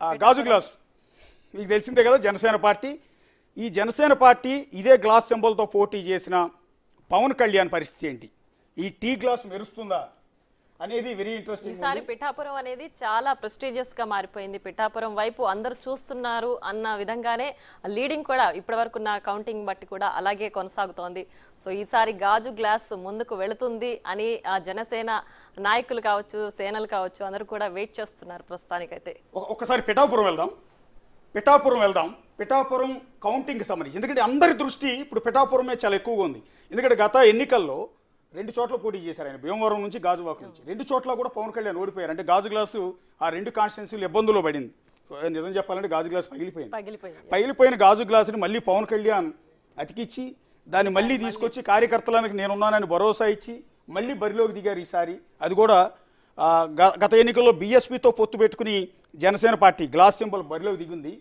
గాజు గ్లాస్ మీకు తెలిసిందే కదా, జనసేన పార్టీ. ఈ జనసేన పార్టీ ఇదే గ్లాస్ సింబల్తో పోటీ చేసిన పవన్ కళ్యాణ్ పరిస్థితి ఏంటి? ఈ టీ గ్లాస్ మెరుస్తుందా అనేది వెరీ ఇంట్రెస్టింగ్. ఈసారి పిఠాపురం అనేది చాలా ప్రెస్టీజియస్ గా మారిపోయింది. పిఠాపురం వైపు అందరూ చూస్తున్నారు అన్న విధంగానే లీడింగ్ కూడా ఇప్పటివరకు నా కౌంటింగ్ బట్టి కూడా అలాగే కొనసాగుతోంది. సో ఈసారి గాజు గ్లాస్ ముందుకు వెళుతుంది అని ఆ జనసేన నాయకులు కావచ్చు, సేనలు కావచ్చు, అందరూ కూడా వెయిట్ చేస్తున్నారు ప్రస్తుతానికైతే. ఒకసారి పిఠాపురం వెళ్దాం. పిఠాపురం కౌంటింగ్కి సంబంధించి, ఎందుకంటే అందరి దృష్టి ఇప్పుడు పిఠాపురం మీద చాలా ఎక్కువగా ఉంది. ఎందుకంటే గత ఎన్నికల్లో 2 చోట్ల పోటీ చేశారు ఆయన, భీమవరం నుంచి గాజువాక నుంచి. 2 చోట్ల కూడా పవన్ కళ్యాణ్ ఓడిపోయారు. అంటే గాజు గ్లాసు ఆ 2 కాన్స్టిట్యున్సీలు ఇబ్బందుల్లో పడింది. నిజం చెప్పాలంటే గాజు గ్లాస్ పగిలిపోయిన గాజు గ్లాసుని మళ్ళీ పవన్ కళ్యాణ్ అతికిచ్చి దాన్ని మళ్ళీ తీసుకొచ్చి కార్యకర్తలకు నేనున్నానని భరోసా ఇచ్చి మళ్ళీ బరిలోకి దిగారు ఈసారి. అది కూడా గత ఎన్నికల్లో బీఎస్పీతో పొత్తు పెట్టుకుని జనసేన పార్టీ గ్లాస్ సింబల్ బరిలోకి దిగింది.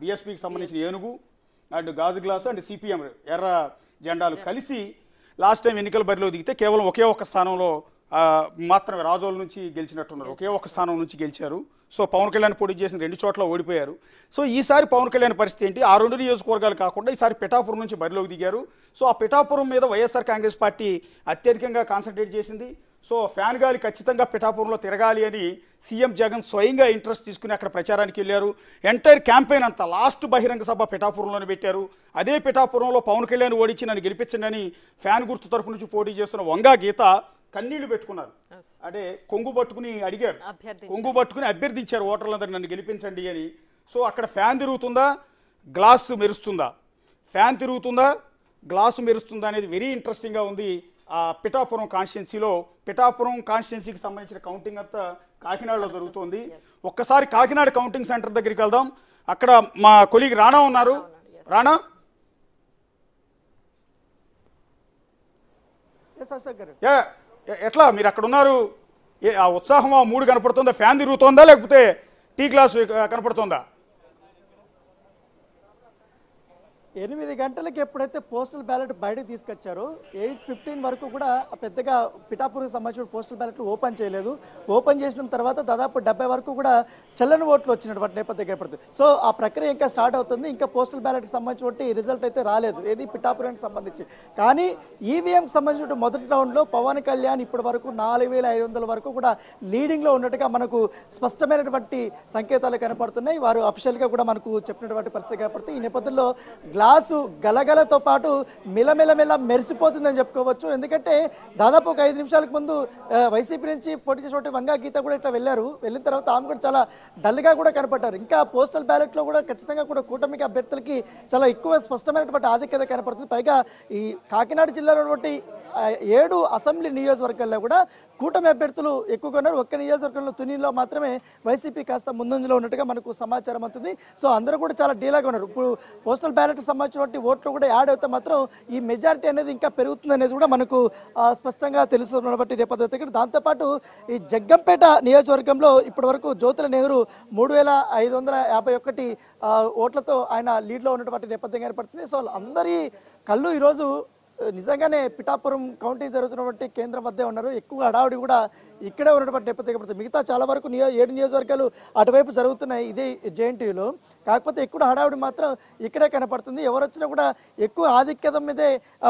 బీఎస్పీకి సంబంధించిన ఏనుగు అండ్ గాజు గ్లాసు అండ్ సిపిఎం ఎర్ర జెండాలు కలిసి లాస్ట్ టైం ఎన్నికల బరిలో దిగితే కేవలం ఒకే ఒక్క స్థానంలో మాత్రమే రాజోల నుంచి గెలిచినట్టున్నారు. ఒకే ఒక్క స్థానం నుంచి గెలిచారు. సో పవన్ కళ్యాణ్ పోటీ చేసిన 2 చోట్ల ఓడిపోయారు. సో ఈసారి పవన్ కళ్యాణ్ పరిస్థితి ఏంటి? ఆ 2 నియోజకవర్గాలు కాకుండా ఈసారి పిఠాపురం నుంచి బరిలోకి దిగారు. సో ఆ పిఠాపురం మీద వైఎస్ఆర్ కాంగ్రెస్ పార్టీ అత్యధికంగా కాన్సన్ట్రేట్ చేసింది. సో ఫ్యాన్ గాలి ఖచ్చితంగా పిఠాపురంలో తిరగాలి అని సీఎం జగన్ స్వయంగా ఇంట్రెస్ట్ తీసుకుని అక్కడ ప్రచారానికి వెళ్ళారు. ఎంటైర్ క్యాంపెయిన్ అంతా లాస్ట్ బహిరంగ సభ పిఠాపురంలోనే పెట్టారు. అదే పిఠాపురంలో పవన్ కళ్యాణ్ ఓడించి నన్ను గెలిపించండి అని ఫ్యాన్ గుర్తు తరపు నుంచి పోటీ చేస్తున్న వంగా గీత కన్నీళ్లు పెట్టుకున్నారు. అంటే కొంగు పట్టుకుని అడిగారు, కొంగు పట్టుకుని అభ్యర్థించారు ఓటర్లందరూ నన్ను గెలిపించండి అని. సో అక్కడ ఫ్యాన్ తిరుగుతుందా, గ్లాస్ మెరుస్తుందా? ఫ్యాన్ తిరుగుతుందా, గ్లాసు మెరుస్తుందా అనేది వెరీ ఇంట్రెస్టింగ్గా ఉంది. పిఠాపురం కాన్స్టిట్యున్సీలో, పిఠాపురం కాన్స్టిట్యున్సీకి సంబంధించిన కౌంటింగ్ అంతా కాకినాడలో జరుగుతుంది. ఒక్కసారి కాకినాడ కౌంటింగ్ సెంటర్ దగ్గరికి వెళ్దాం. అక్కడ మా కొలీగ్ రాణా ఉన్నారు. రాణా, ఎట్లా మీరు అక్కడ ఉన్నారు? ఆ ఉత్సాహం, ఆ మూడు కనపడుతుందా? ఫ్యాన్ తిరుగుతుందా లేకపోతే టీ గ్లాస్ కనపడుతుందా? 8 గంటలకి ఎప్పుడైతే పోస్టల్ బ్యాలెట్ బయటకు తీసుకొచ్చారో 8:15 వరకు కూడా పెద్దగా పిఠాపురం సంబంధించిన పోస్టల్ బ్యాలెట్లు ఓపెన్ చేయలేదు. ఓపెన్ చేసిన తర్వాత దాదాపు 70 వరకు కూడా చెల్లని ఓట్లు వచ్చినటువంటి నేపథ్యం ఏర్పడుతుంది. సో ఆ ప్రక్రియ ఇంకా స్టార్ట్ అవుతుంది. ఇంకా పోస్టల్ బ్యాలెట్కి సంబంధించిన రిజల్ట్ అయితే రాలేదు, ఏది పిఠాపురానికి సంబంధించి. కానీ ఈవీఎంకి సంబంధించిన మొదటి రౌండ్లో పవన్ కళ్యాణ్ ఇప్పటి వరకు 4500 వరకు కూడా లీడింగ్లో ఉన్నట్టుగా మనకు స్పష్టమైనటువంటి సంకేతాలు కనపడుతున్నాయి. వారు అఫీషియల్గా కూడా మనకు చెప్పినటువంటి పరిస్థితి కనపడుతుంది. ఈ నేపథ్యంలో గ్లాసు గలగలతో పాటు మిలమిలమిల మెరిసిపోతుందని చెప్పుకోవచ్చు. ఎందుకంటే దాదాపు ఒక 5 నిమిషాలకు ముందు వైసీపీ నుంచి పోటీ చేసిన వంగా గీత కూడా ఇట్లా వెళ్ళిన తర్వాత ఆమె కూడా చాలా డల్గా కూడా కనపడ్డారు. ఇంకా పోస్టల్ బ్యాలెట్లో కూడా ఖచ్చితంగా కూడా కూటమికి అభ్యర్థులకి చాలా ఎక్కువ స్పష్టమైనటువంటి ఆధిక్యత కనపడుతుంది. పైగా ఈ కాకినాడ జిల్లాలో ఉన్నటువంటి 7 అసెంబ్లీ నియోజకవర్గాల్లో కూడా కూటమి అభ్యర్థులు ఎక్కువగా ఉన్నారు. ఒక్క నియోజకవర్గంలో తునిలో మాత్రమే వైసీపీ కాస్త ముందంజలో ఉన్నట్టుగా మనకు సమాచారం అవుతుంది. సో అందరూ కూడా చాలా డీలాగా ఉన్నారు. ఇప్పుడు పోస్టల్ బ్యాలెట్ సంబంధించినటువంటి ఓట్లు కూడా యాడ్ అయితే మాత్రం ఈ మెజారిటీ అనేది ఇంకా పెరుగుతుంది అనేది కూడా మనకు స్పష్టంగా తెలుస్తున్నటువంటి నేపథ్యం. దాంతోపాటు ఈ జగ్గంపేట నియోజకవర్గంలో ఇప్పటి వరకు జ్యోతుల నెహ్రూ 3551 ఓట్లతో ఆయన లీడ్లో ఉన్నటువంటి నేపథ్యం ఏర్పడుతుంది. సో అందరి కళ్ళు ఈరోజు నిజంగానే పిఠాపురం కౌంటింగ్ జరుగుతున్నటువంటి కేంద్రం వద్దే ఉన్నారు. ఎక్కువ హడావుడి కూడా ఇక్కడే ఉన్నటువంటి నేపథ్యం. మిగతా చాలా వరకు 7 నియోజకవర్గాలు అటువైపు జరుగుతున్నాయి ఇదే జేఎన్టీయూలో. కాకపోతే ఎక్కువ హడావుడి మాత్రం ఇక్కడే కనపడుతుంది. ఎవరు వచ్చినా కూడా ఎక్కువ ఆధిక్యత మీదే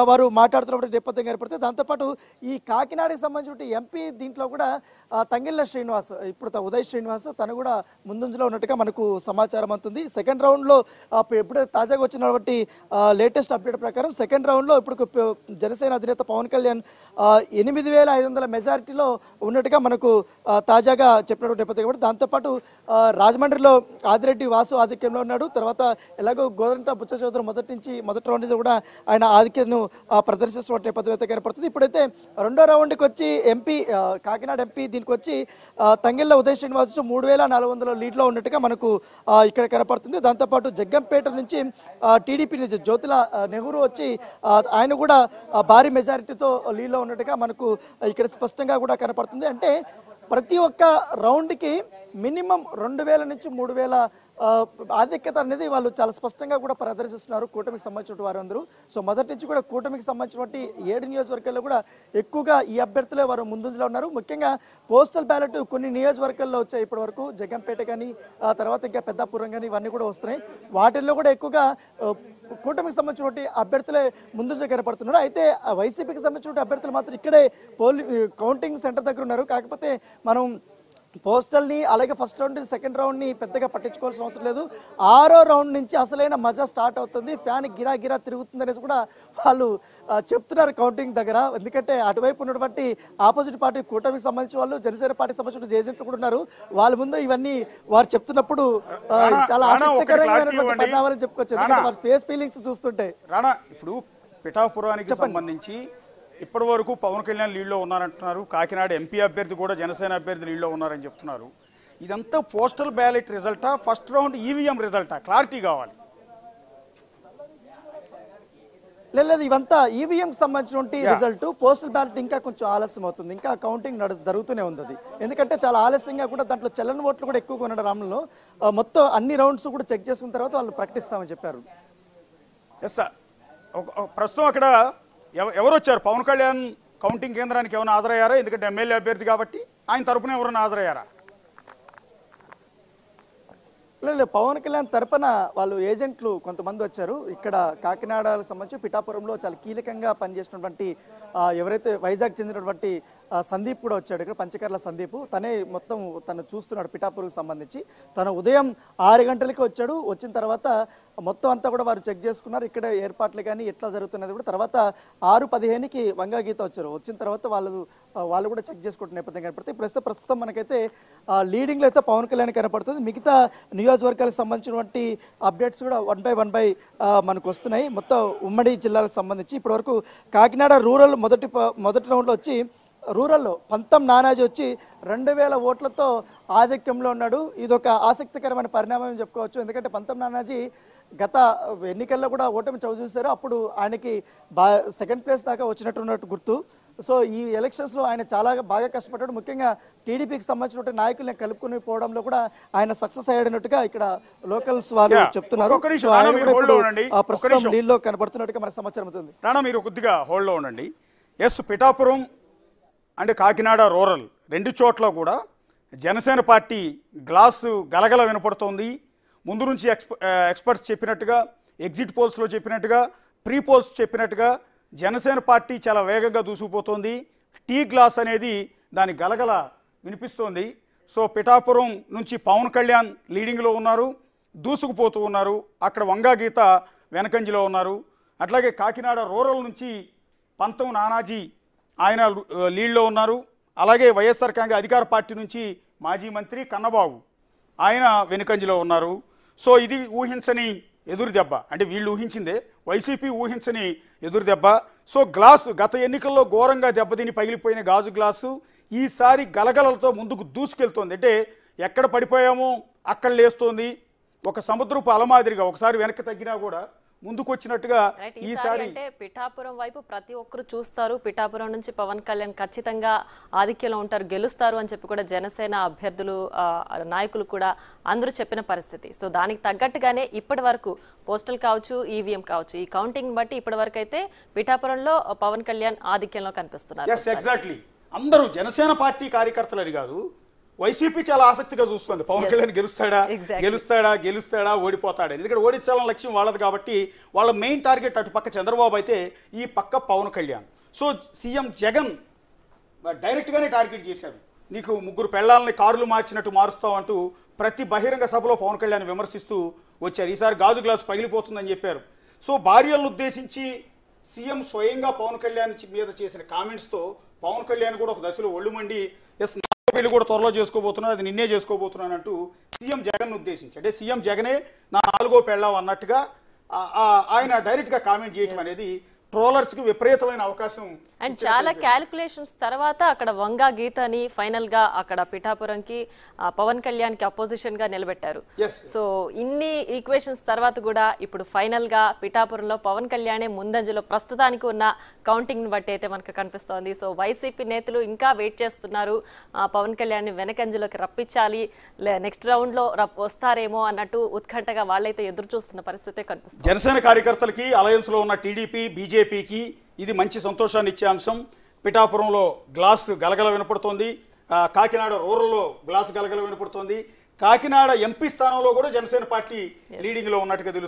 వారు మాట్లాడుతున్నటువంటి నేపథ్యం ఏర్పడుతుంది. దాంతోపాటు ఈ కాకినాడకి సంబంధించిన ఎంపీ దీంట్లో కూడా తంగిళ్ళ శ్రీనివాస్, ఇప్పుడు ఉదయ్ శ్రీనివాస్ తను కూడా ముందంజలో ఉన్నట్టుగా మనకు సమాచారం అవుతుంది. సెకండ్ రౌండ్లో ఎప్పుడైతే తాజాగా వచ్చినటువంటి లేటెస్ట్ అప్డేట్ ప్రకారం సెకండ్ రౌండ్లో ఇప్పుడు జనసేన అధినేత పవన్ కళ్యాణ్ 8500 మెజారిటీలో ఉన్నట్టుగా మనకు తాజాగా చెప్పినటువంటి నేపథ్యం. కాబట్టి దాంతోపాటు రాజమండ్రిలో ఆదిరెడ్డి వాసు ఆధిక్యంలో ఉన్నాడు. తర్వాత ఎలాగో గోరంట బుచ్చ చౌదరి మొదటి రౌండ్ కూడా ఆయన ఆధిక్యతను ప్రదర్శిస్తున్న నేపథ్యం అయితే కనపడుతుంది. ఇప్పుడైతే రెండో రౌండ్కి వచ్చి ఎంపీ కాకినాడ ఎంపీ దీనికి వచ్చి తంగిళ్ళ ఉదయ్ శ్రీనివాస్ 3400 లీడ్లో ఉన్నట్టుగా మనకు ఇక్కడ కనపడుతుంది. దాంతోపాటు జగ్గంపేట నుంచి టీడీపీ నుంచి జ్యోతుల నెహ్రూ వచ్చి ఆయన కూడా భారీ మెజారిటీతో లీడ్లో ఉన్నట్టుగా మనకు ఇక్కడ స్పష్టంగా కూడా కనపడుతుంది. అంటే ప్రతి ఒక్క రౌండ్కి మినిమం 2000 నుంచి 3000 ఆధిక్యత అనేది వాళ్ళు చాలా స్పష్టంగా కూడా ప్రదర్శిస్తున్నారు కూటమికి సంబంధించిన వారందరూ. సో మొదటి నుంచి కూడా కూటమికి సంబంధించినటువంటి 7 నియోజకవర్గాల్లో కూడా ఎక్కువగా ఈ అభ్యర్థులే వారు ముందులో ఉన్నారు. ముఖ్యంగా పోస్టల్ బ్యాలెట్ కొన్ని నియోజకవర్గాల్లో వచ్చాయి ఇప్పటి వరకు, జగంపేట కానీ తర్వాత ఇంకా పెద్దాపురం కానీ ఇవన్నీ కూడా వస్తున్నాయి. వాటిల్లో కూడా ఎక్కువగా కూటమికి సంబంధించినటువంటి అభ్యర్థులే ముందు కనపడుతున్నారు. అయితే వైసీపీకి సంబంధించిన అభ్యర్థులు మాత్రం ఇక్కడే కౌంటింగ్ సెంటర్ దగ్గర ఉన్నారు. కాకపోతే మనం పోస్టల్ని అలాగే ఫస్ట్ రౌండ్ సెకండ్ రౌండ్ని పెద్దగా పట్టించుకోవాల్సిన అవసరం లేదు. 6వ రౌండ్ నుంచి అసలైన మజా స్టార్ట్ అవుతుంది, ఫ్యాన్ గిరా గిరా తిరుగుతుంది అనేసి కూడా వాళ్ళు చెప్తున్నారు కౌంటింగ్ దగ్గర. ఎందుకంటే అటువైపు ఉన్నటువంటి ఆపోజిట్ పార్టీ కూటమికి సంబంధించిన వాళ్ళు, జనసేన పార్టీకి సంబంధించిన ఏజెంట్లు కూడా ఉన్నారు. వాళ్ళ ముందు ఇవన్నీ వారు చెప్తున్నప్పుడు చాలా ఆసక్తికరమైనటువంటి పరిణామాలని చెప్పుకోవచ్చు, ఎందుకంటే వారి ఫేస్ ఫీలింగ్స్ చూస్తుంటే. రానా, ఇప్పుడు పిఠాపురానికి సంబంధించి ఇప్పటి వరకు పవన్ కళ్యాణ్ లీడ్లో ఉన్నారంటున్నారు. కాకినాడ ఎంపీ అభ్యర్థి కూడా జనసేన అభ్యర్థి లీడ్లో ఉన్నారని చెప్తున్నారు. ఇదంతా పోస్టల్ బ్యాలెట్ రిజల్టా, ఫస్ట్ రౌండ్ ఈవీఎం రిజల్టా? క్లారిటీ కావాలి. లేదు, ఇవంతా ఈవీఎం సంబంధించిన రిజల్ట్. పోస్టల్ బ్యాలెట్ ఇంకా కొంచెం ఆలస్యం అవుతుంది, ఇంకా కౌంటింగ్ జరుగుతూనే ఉంది అది. ఎందుకంటే చాలా ఆలస్యంగా కూడా దాంట్లో చెల్లని ఓట్లు కూడా ఎక్కువగా ఉండడం రామంలో మొత్తం అన్ని రౌండ్స్ కూడా చెక్ చేసుకున్న తర్వాత వాళ్ళు ప్రకటిస్తామని చెప్పారు. ఎస్ సార్, ప్రస్తుతం అక్కడ ఎవరు వచ్చారు? పవన్ కళ్యాణ్ కౌంటింగ్ కేంద్రానికి ఏమైనా హాజరయ్యారా? ఎందుకంటే ఎమ్మెల్యే అభ్యర్థి కాబట్టి ఆయన తరపున ఎవరైనా హాజరయ్యారా? లేదు, పవన్ కళ్యాణ్ తరపున వాళ్ళు ఏజెంట్లు కొంతమంది వచ్చారు. ఇక్కడ కాకినాడకు సంబంధించి పిఠాపురంలో చాలా కీలకంగా పనిచేసినటువంటి ఎవరైతే వైజాగ్ చెందినటువంటి సందీప్ కూడా వచ్చాడు. ఇక్కడ పంచకర్ల సందీప్, తనే మొత్తం తను చూస్తున్నాడు పిఠాపురంకి సంబంధించి. తను ఉదయం 6 గంటలకి వచ్చాడు. వచ్చిన తర్వాత మొత్తం అంతా కూడా వారు చెక్ చేసుకున్నారు, ఇక్కడ ఏర్పాట్లు కానీ ఎట్లా జరుగుతున్నది కూడా. తర్వాత 6:15కి వంగా గీత వచ్చారు. వచ్చిన తర్వాత వాళ్ళు కూడా చెక్ చేసుకుంటున్న నేపథ్యం కనపడుతుంది. ప్రస్తుతం మనకైతే లీడింగ్లో అయితే పవన్ కళ్యాణ్ కనపడుతుంది. మిగతా నియోజకవర్గాలకు సంబంధించినటువంటి అప్డేట్స్ కూడా వన్ బై మనకు వస్తున్నాయి. మొత్తం ఉమ్మడి జిల్లాలకు సంబంధించి ఇప్పటివరకు కాకినాడ రూరల్ మొదటి రౌండ్లో వచ్చి రూరల్లో పంతం నానాజీ వచ్చి 2000 ఓట్లతో ఆధిక్యంలో ఉన్నాడు. ఇదొక ఆసక్తికరమైన పరిణామం చెప్పుకోవచ్చు. ఎందుకంటే పంతం నానాజీ గత ఎన్నికల్లో కూడా ఓటమి చవిచూశారు. అప్పుడు ఆయనకి సెకండ్ ప్లేస్ దాకా వచ్చినట్టున్నట్టు గుర్తు. సో ఈ ఎలక్షన్స్లో ఆయన చాలా బాగా కష్టపడ్డాడు. ముఖ్యంగా టీడీపీకి సంబంధించిన నాయకులను కలుపుకుని పోవడంలో కూడా ఆయన సక్సెస్ అయ్యాడన్నట్టుగా ఇక్కడ లోకల్స్ వాళ్ళు చెప్తున్నారు. ప్రస్తుతం లీడ్లో కనబడుతున్నట్టుగా మనకు సమాచారం అవుతుంది. రానా, మీరు కొద్దిగా హోల్డ్లో ఉండండి. Yes, Pithapuram and Kakinada rural 2 చోట్ల కూడా జనసేన పార్టీ గ్లాసు గలగల వినపడుతోంది. ముందు నుంచి ఎక్స్పర్ట్స్ చెప్పినట్టుగా, ఎగ్జిట్ పోల్స్లో చెప్పినట్టుగా, ప్రీ పోల్స్ చెప్పినట్టుగా జనసేన పార్టీ చాలా వేగంగా దూసుకుపోతోంది. టీ గ్లాస్ అనేది దాని గలగల వినిపిస్తోంది. సో పిఠాపురం నుంచి పవన్ కళ్యాణ్ లీడింగ్లో ఉన్నారు, దూసుకుపోతూ ఉన్నారు. అక్కడ వంగా గీత వెనకంజిలో ఉన్నారు. అట్లాగే కాకినాడ రూరల్ నుంచి పంతం నానాజీ ఆయన లీడ్లో ఉన్నారు. అలాగే వైఎస్ఆర్ కాంగ్రెస్ అధికార పార్టీ నుంచి మాజీ మంత్రి కన్నబాబు ఆయన వెనుకంజలో ఉన్నారు. సో ఇది ఊహించని ఎదురు దెబ్బ, అంటే వీళ్ళు ఊహించిందే, వైసీపీ ఊహించని ఎదురు దెబ్బ. సో గ్లాసు గత ఎన్నికల్లో ఘోరంగా దెబ్బతిని పగిలిపోయిన గాజు గ్లాసు ఈసారి గలగలలతో ముందుకు దూసుకెళ్తోంది. అంటే ఎక్కడ పడిపోయామో అక్కడ లేస్తోంది. ఒక సముద్రపు అలమాదిరిగా ఒకసారి వెనక్కి తగ్గినా కూడా ముందుకు వచ్చినట్టుగా ఈసారి అంటే పిఠాపురం వైపు ప్రతి ఒక్కరు చూస్తారు. పిఠాపురం నుంచి పవన్ కళ్యాణ్ ఖచ్చితంగా ఆధిక్యంలో ఉంటారు, గెలుస్తారు అని చెప్పి కూడా జనసేన అభ్యర్థులు నాయకులు కూడా అందరూ చెప్పిన పరిస్థితి. సో దానికి తగ్గట్టుగానే ఇప్పటి వరకు పోస్టల్ కావచ్చు, ఈవీఎం కావచ్చు, ఈ కౌంటింగ్ బట్టి ఇప్పటి వరకు అయితే పిఠాపురంలో పవన్ కళ్యాణ్ ఆధిక్యంలో కనిపిస్తున్నారు. ఎగ్జాక్ట్లీ, అందరూ జనసేన పార్టీ కార్యకర్తలని కాదు, వైసీపీ చాలా ఆసక్తిగా చూస్తుంది పవన్ కళ్యాణ్ గెలుస్తాడా ఓడిపోతాడా. ఎందుకంటే ఓడించాలని లక్ష్యం వాళ్ళది కాబట్టి వాళ్ళ మెయిన్ టార్గెట్ అటు పక్క చంద్రబాబు అయితే ఈ పక్క పవన్ కళ్యాణ్. సో సీఎం జగన్ డైరెక్ట్గానే టార్గెట్ చేశారు. నీకు 3 పెళ్లాలని కారులు మార్చినట్టు మారుస్తావు అంటూ ప్రతి బహిరంగ సభలో పవన్ కళ్యాణ్ విమర్శిస్తూ వచ్చారు. ఈసారి గాజు గ్లాసు పగిలిపోతుందని చెప్పారు. సో భార్యలను ఉద్దేశించి సీఎం స్వయంగా పవన్ కళ్యాణ్ మీద చేసిన కామెంట్స్తో పవన్ కళ్యాణ్ కూడా ఒక దశలో ఒళ్ళు మండి ఎస్ పెళ్లి కూడా త్వరలో చేసుకోబోతున్నాను, అది నిన్నే చేసుకోబోతున్నాను అంటూ సీఎం జగన్ ఉద్దేశించి, అంటే సీఎం జగనే నా 4వ పెళ్ళాం అన్నట్టుగా ఆయన డైరెక్ట్గా కామెంట్ చేయటం అనేది ట్రోలర్స్ కి విపరీతమైన అవకాశం అండ్ చాలా క్యాలిక్యులేషన్స్ తర్వాత అక్కడ వంగా గీతని ఫైనల్ గా అక్కడ పిఠాపురంకి పవన్ కళ్యాణ్ కి అపోజిషన్ గా నిలబెట్టారు. Yes. సో ఇన్ని ఈక్వేషన్స్ తర్వాత కూడా ఇప్పుడు ఫైనల్ గా పిఠాపురంలో పవన్ కళ్యాణే ముందంజలో ప్రస్తుతానికి ఉన్న కౌంటింగ్ ని బట్టి అయితే మనకు కనిపిస్తోంది. సో వైసీపీ నేతలు ఇంకా వెయిట్ చేస్తున్నారు, పవన్ కళ్యాణ్ ని వెనకంజలోకి రప్పించాలి, నెక్స్ట్ రౌండ్ లో వస్తారేమో అన్నట్టు ఉత్కంఠగా వాళ్ళైతే ఎదురు చూస్తున్న పరిస్థితి కనిపిస్తుంది. జనసేన కార్యకర్తలకి అలయన్స్ లో ఉన్న టీడీపీ బీజేపీకి ఇది మంచి సంతోషాన్ని ఇచ్చే అంశం. పిఠాపురంలో గ్లాస్ గలగల వినపడుతోంది, కాకినాడ రూరల్లో గ్లాస్ గలగల వినపడుతోంది, కాకినాడ ఎంపీ స్థానంలో కూడా జనసేన పార్టీ లీడింగ్ లో ఉన్నట్టుగా తెలుస్తుంది.